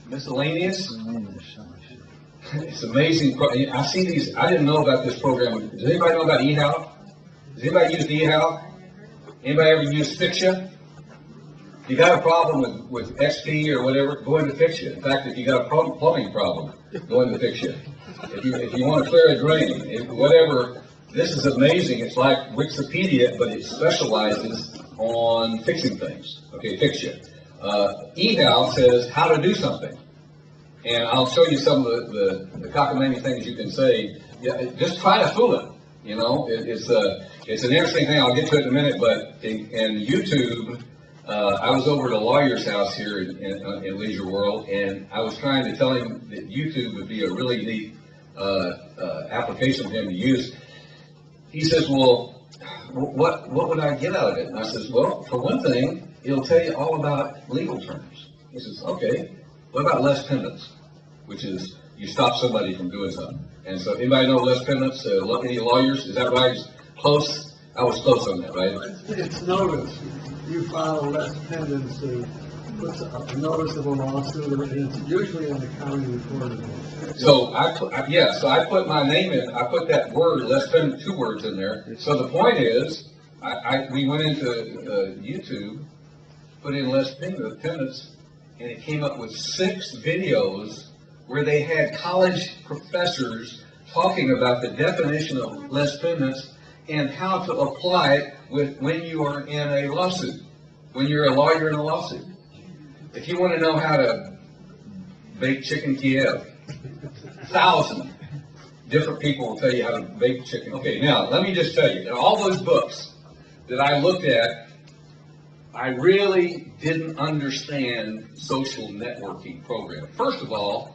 Miscellaneous. It's amazing. I see these. I didn't know about this program. Does anybody know about eHow? Does anybody use eHow? Anybody ever use Fiction? If you got a problem with XP or whatever, go into Fiction. In fact, if you got a plumbing problem, go into Fiction. If you want to clear a drain, whatever, this is amazing. It's like Wikipedia, but it specializes on fixing things. Okay, Fiction. eHow says how to do something. And I'll show you some of the cockamamie things you can say. Yeah, just try to fool it. You know, it's an interesting thing. I'll get to it in a minute. But in YouTube, I was over at a lawyer's house here in Leisure World, and I was trying to tell him that YouTube would be a really neat application for him to use. He says, "Well, what would I get out of it?" And I says, "Well, for one thing, it'll tell you all about legal terms." He says, "Okay, what about les pendants?" Which is you stop somebody from doing something. And so, anybody know les pendants? Any lawyers? Is that right? Close? I was close on that, right? It's notice. You file a les pendants, puts a notice of a lawsuit, and it's usually in the county recorder. So I put my name in. I put that word les pendants, 2 words in there. So the point is, we went into YouTube, put in les pendants, and it came up with 6 videos where they had college professors talking about the definition of les pendants and how to apply it when you are in a lawsuit, when you're a lawyer in a lawsuit. If you want to know how to bake chicken Kiev, 1,000 different people will tell you how to bake chicken. Okay, now let me just tell you, in all those books that I looked at, I really didn't understand social networking program. First of all,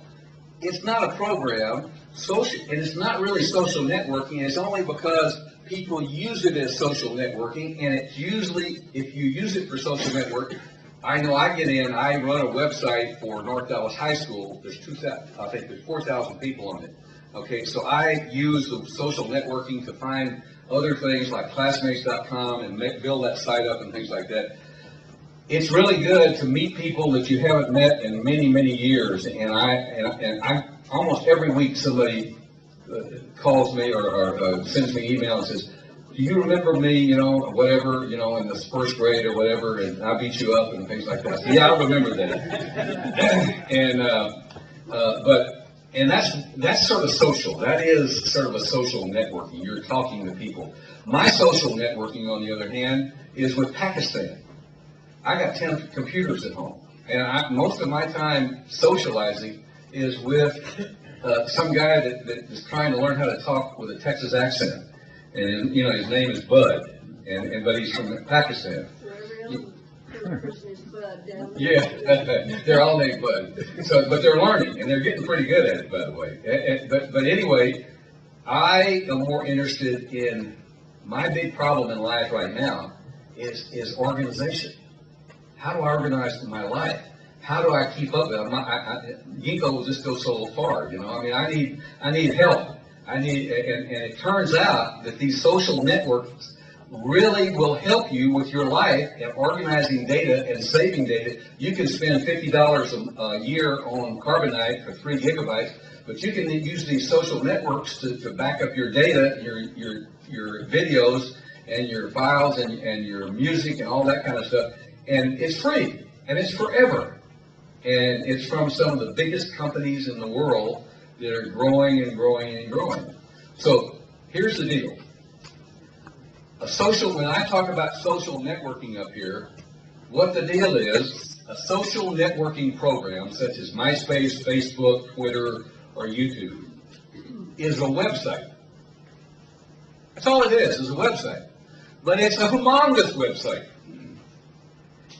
it's not a program, and it's not really social networking. It's only because people use it as social networking, and it's usually, if you use it for social network, I know I get in, I run a website for North Dallas High School. There's 4,000 people on it. Okay, so I use the social networking to find other things like classmates.com and build that site up and things like that. It's really good to meet people that you haven't met in many, many years. And I almost every week somebody calls me or sends me email and says, "Do you remember me, you know, whatever, you know, in the first grade or whatever, and I beat you up," and things like that. So, yeah, I remember that. And that's sort of social. That is sort of a social networking. You're talking to people. My social networking, on the other hand, is with Pakistan. I got 10 computers at home, and most of my time socializing is with some guy that is trying to learn how to talk with a Texas accent. And, you know, his name is Bud, but he's from Pakistan. Yeah, they're all named Bud. So, but they're learning, and they're getting pretty good at it, by the way. But anyway, I am more interested in my big problem in life right now is organization. How do I organize my life? How do I keep up with it? Ginkgo will just go so far, you know. I mean, I need help. And it turns out that these social networks really will help you with your life and organizing data and saving data. You can spend $50 a year on Carbonite for 3 gigabytes, but you can use these social networks to back up your data, your videos and your files and your music and all that kind of stuff. And it's free, and it's forever. And it's from some of the biggest companies in the world that are growing and growing and growing. So here's the deal. When I talk about social networking up here, what the deal is, a social networking program such as MySpace, Facebook, Twitter, or YouTube is a website. That's all it is a website. But it's a humongous website.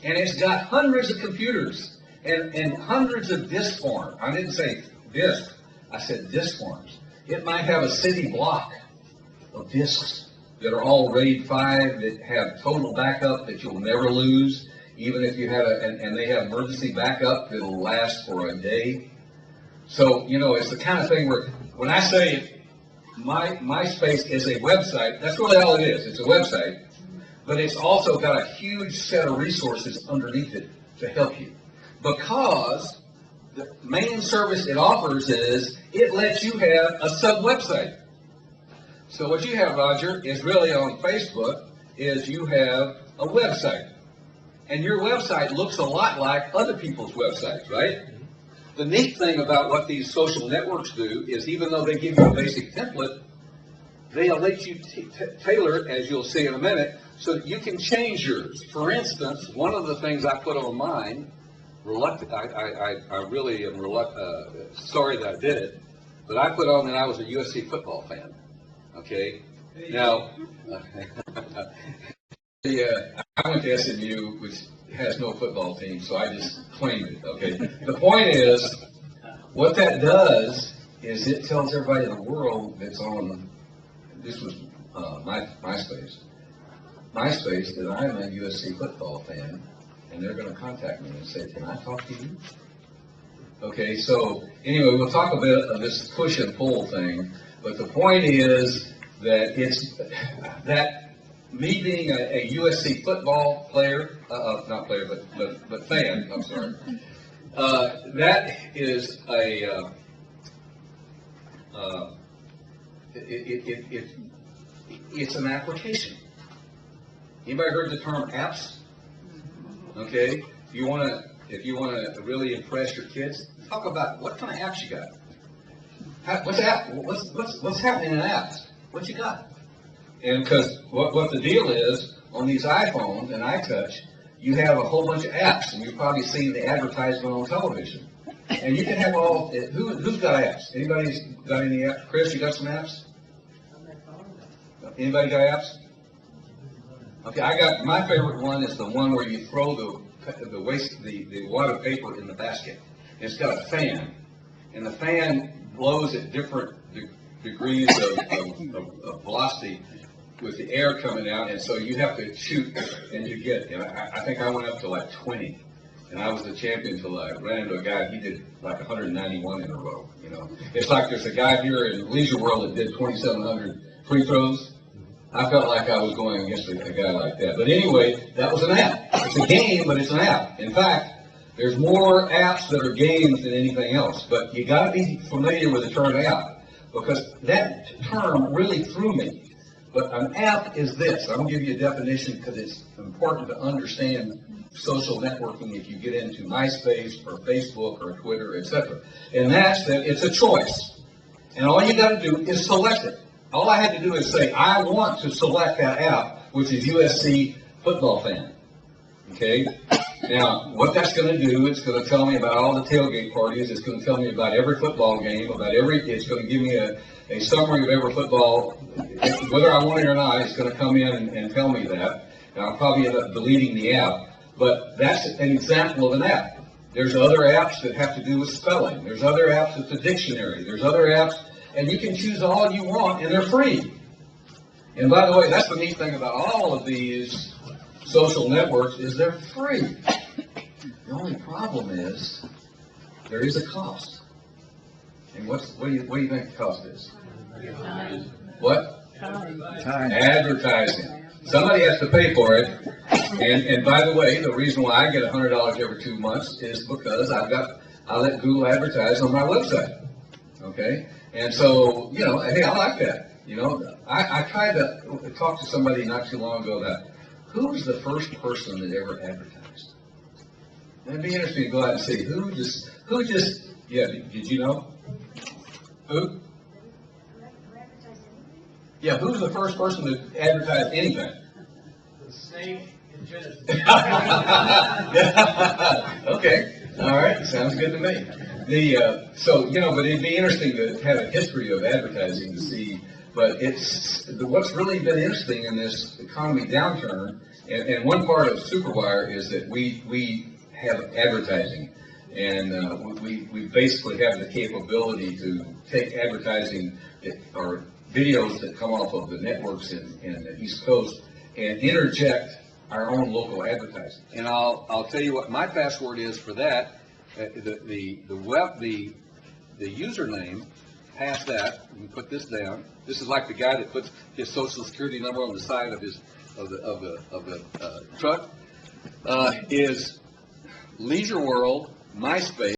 And it's got hundreds of computers and hundreds of disk farms. I didn't say disk, I said disk farms. It might have a city block of disks that are all RAID 5 that have total backup that you'll never lose, even if you have and they have emergency backup that'll last for a day. So, you know, it's the kind of thing where when I say MySpace is a website, that's really all it is. It's a website. But it's also got a huge set of resources underneath it to help you. Because the main service it offers is it lets you have a sub-website. So what you have, Roger, is really on Facebook, is you have a website. And your website looks a lot like other people's websites, right? The neat thing about what these social networks do is even though they give you a basic template, they'll let you tailor it, as you'll see in a minute, so that you can change yours. For instance, one of the things I put on mine, I really am sorry that I did it, but I put on that I was a USC football fan. Okay? Now, I went to SMU, which has no football team, so I just claimed it, okay? The point is, what that does is it tells everybody in the world that's on, this was MySpace, that I'm a USC football fan, and they're going to contact me and say, can I talk to you? Okay, so anyway, we'll talk a bit of this push and pull thing, but the point is that it's that me being a USC football player, not player, but fan, I'm sorry, that is it's an application. Anybody heard the term apps? Okay, if you want to really impress your kids, talk about what kind of apps you got. What's happening in apps? What you got? And because what the deal is, on these iPhones and iTouch, you have a whole bunch of apps, and you've probably seen the advertisement on television. And you can have all, who's got apps? Anybody's got any apps? Chris, you got some apps? Anybody got apps? Okay, my favorite one is the one where you throw the water paper in the basket. It's got a fan, and the fan blows at different degrees of velocity with the air coming out, and so you have to shoot, and you get, and I think I went up to like 20, and I was the champion until I ran into a guy, he did like 191 in a row, you know. It's like there's a guy here in Leisure World that did 2,700 free throws. I felt like I was going against a guy like that. But anyway, that was an app. It's a game, but it's an app. In fact, there's more apps that are games than anything else, but you got to be familiar with the term app, because that term really threw me. But an app is this. I'm going to give you a definition because it's important to understand social networking if you get into MySpace or Facebook or Twitter, etc. And that's that it's a choice. And all you got to do is select it. All I had to do is say, I want to select that app, which is USC football fan. Okay? Now, what that's going to do, it's going to tell me about all the tailgate parties. It's going to tell me about every football game, it's going to give me a summary of every football. Whether I want it or not, it's going to come in and tell me that. And I'll probably end up deleting the app. But that's an example of an app. There's other apps that have to do with spelling. There's other apps with the dictionary. There's other apps, and you can choose all you want, and they're free. And by the way, that's the neat thing about all of these social networks is they're free. The only problem is there is a cost. And what do you think the cost is? Time. What? Time. Advertising. Somebody has to pay for it. And by the way, the reason why I get $100 every 2 months is because I let Google advertise on my website. Okay? And so, you know, hey, I like that. You know, I tried to talk to somebody not too long ago that who was the first person that ever advertised? And it'd be interesting to go out and see who just, yeah, did you know? Who? Yeah, who's the first person that advertised anything? The snake in Genesis. Okay, all right, sounds good to me. So, you know, but it'd be interesting to have a history of advertising to see, but what's really been interesting in this economy downturn, and one part of Superwire is that we have advertising, and we basically have the capability to take advertising or videos that come off of the networks in the East Coast and interject our own local advertising. And I'll tell you what my password is for that. The username, past that, you can put this down. This is like the guy that puts his social security number on the side of the truck. Is Leisure World, MySpace.